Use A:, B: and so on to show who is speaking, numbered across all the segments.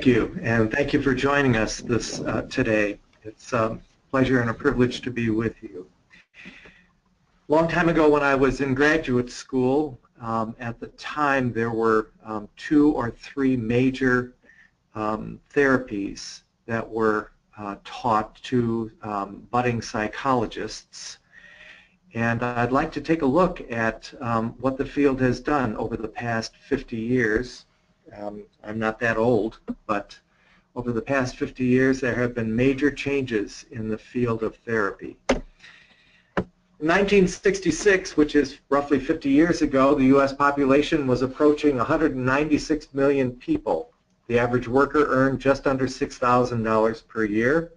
A: Thank you, and thank you for joining us today. It's a pleasure and a privilege to be with you. A long time ago when I was in graduate school, at the time there were 2 or 3 major therapies that were taught to budding psychologists. And I'd like to take a look at what the field has done over the past 50 years. I'm not that old, but over the past 50 years there have been major changes in the field of therapy. In 1966, which is roughly 50 years ago, the U.S. population was approaching 196 million people. The average worker earned just under $6,000 per year.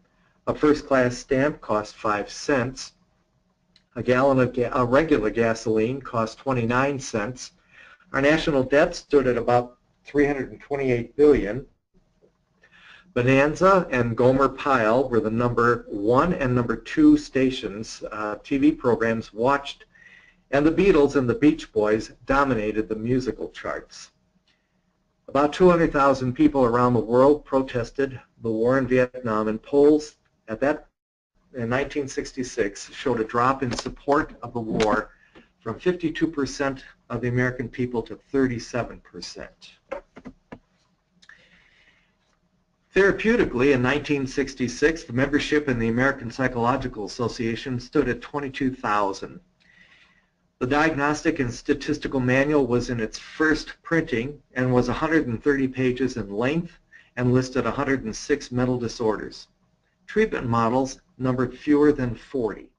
A: A first-class stamp cost 5 cents. A gallon of regular gasoline cost 29 cents. Our national debt stood at about $328 billion. Bonanza and Gomer Pyle were the number 1 and number 2 stations TV programs watched, and the Beatles and the Beach Boys dominated the musical charts. About 200,000 people around the world protested the war in Vietnam, and polls in 1966 showed a drop in support of the war from 52% of the American people to 37%. Therapeutically, in 1966, the membership in the American Psychological Association stood at 22,000. The Diagnostic and Statistical Manual was in its first printing and was 130 pages in length and listed 106 mental disorders. Treatment models numbered fewer than 40.